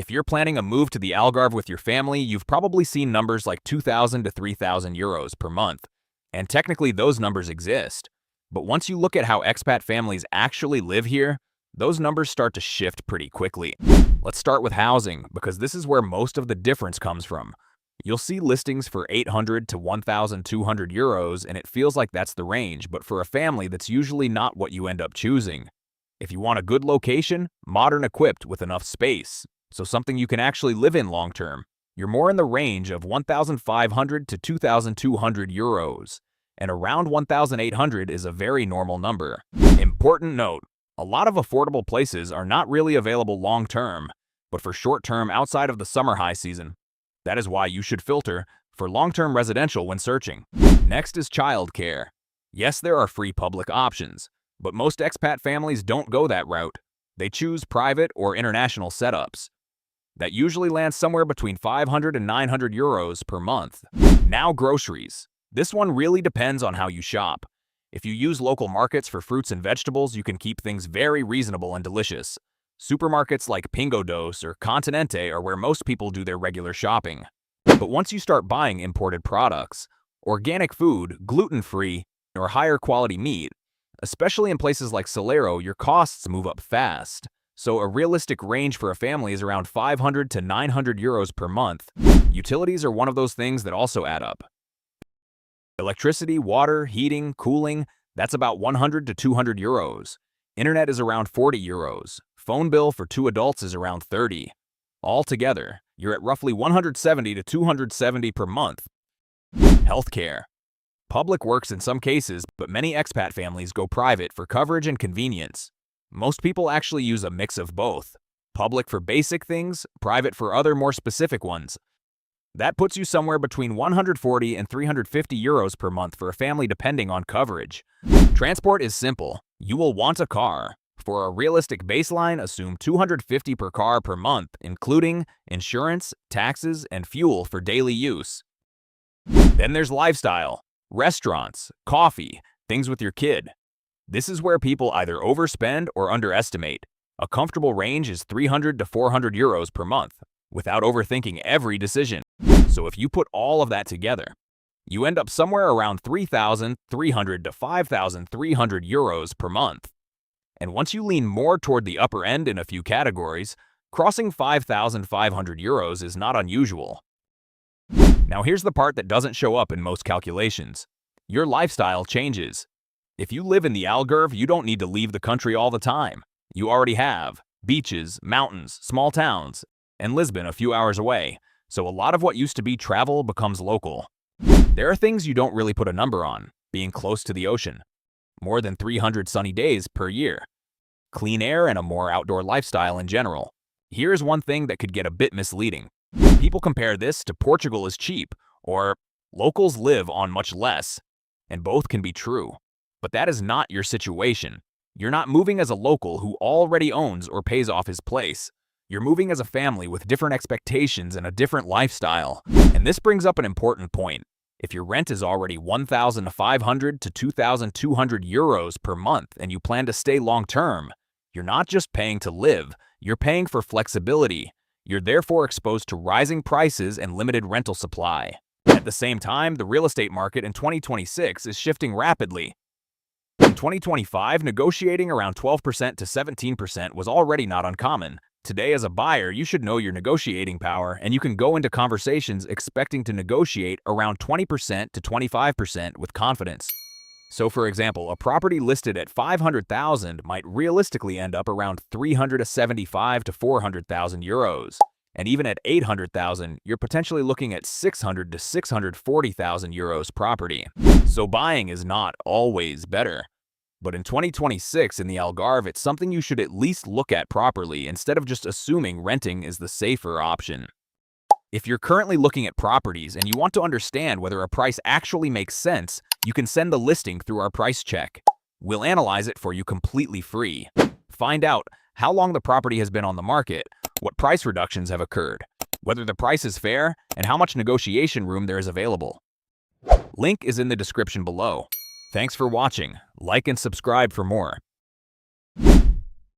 If you're planning a move to the Algarve with your family, you've probably seen numbers like 2,000 to 3,000 euros per month. And technically those numbers exist. But once you look at how expat families actually live here, those numbers start to shift pretty quickly. Let's start with housing, because this is where most of the difference comes from. You'll see listings for 800 to 1,200 euros, and it feels like that's the range, but for a family, that's usually not what you end up choosing. If you want a good location, modern equipped with enough space, so something you can actually live in long term, you're more in the range of 1,500 to 2,200 euros, and around 1,800 is a very normal number. Important note, a lot of affordable places are not really available long term, but for short term outside of the summer high season. That is why you should filter for long-term residential when searching. Next is childcare. Yes, there are free public options, but most expat families don't go that route. They choose private or international setups. That usually lands somewhere between 500 and 900 euros per month. Now groceries. This one really depends on how you shop. If you use local markets for fruits and vegetables, you can keep things very reasonable and delicious. Supermarkets like Pingo Doce or Continente are where most people do their regular shopping. But once you start buying imported products, organic food, gluten-free, or higher quality meat, especially in places like Salero, your costs move up fast. So a realistic range for a family is around 500 to 900 euros per month. Utilities are one of those things that also add up. Electricity, water, heating, cooling, that's about 100 to 200 euros. Internet is around 40 euros. Phone bill for 2 adults is around 30. Altogether, you're at roughly 170 to 270 per month. Healthcare. Public works in some cases, but many expat families go private for coverage and convenience. Most people actually use a mix of both. Public for basic things, private for other more specific ones. That puts you somewhere between 140 and 350 euros per month for a family depending on coverage. Transport is simple. You will want a car. For a realistic baseline, assume 250 per car per month, including insurance, taxes, and fuel for daily use. Then there's lifestyle, restaurants, coffee, things with your kid. This is where people either overspend or underestimate. A comfortable range is 300 to 400 euros per month, without overthinking every decision. So if you put all of that together, you end up somewhere around 3,300 to 5,300 euros per month. And once you lean more toward the upper end in a few categories, crossing 5,500 euros is not unusual. Now here's the part that doesn't show up in most calculations. Your lifestyle changes. If you live in the Algarve, you don't need to leave the country all the time. You already have beaches, mountains, small towns, and Lisbon a few hours away, so a lot of what used to be travel becomes local. There are things you don't really put a number on, being close to the ocean. More than 300 sunny days per year. Clean air and a more outdoor lifestyle in general. Here's one thing that could get a bit misleading. People compare this to Portugal is cheap, or locals live on much less, and both can be true. But that is not your situation. You're not moving as a local who already owns or pays off his place. You're moving as a family with different expectations and a different lifestyle. And this brings up an important point. If your rent is already 1,500 to 2,200 euros per month and you plan to stay long-term, you're not just paying to live, you're paying for flexibility. You're therefore exposed to rising prices and limited rental supply. At the same time, the real estate market in 2026 is shifting rapidly. In 2025, negotiating around 12% to 17% was already not uncommon. Today, as a buyer, you should know your negotiating power, and you can go into conversations expecting to negotiate around 20% to 25% with confidence. So, for example, a property listed at 500,000 might realistically end up around 375 to 400,000 euros. And even at 800,000, you're potentially looking at 600 to 640,000 euros property. So buying is not always better. But in 2026 in the Algarve, it's something you should at least look at properly instead of just assuming renting is the safer option. If you're currently looking at properties and you want to understand whether a price actually makes sense, you can send the listing through our price check. We'll analyze it for you completely free. Find out how long the property has been on the market, what price reductions have occurred, whether the price is fair, and how much negotiation room there is available. Link is in the description below. Thanks for watching. Like and subscribe for more.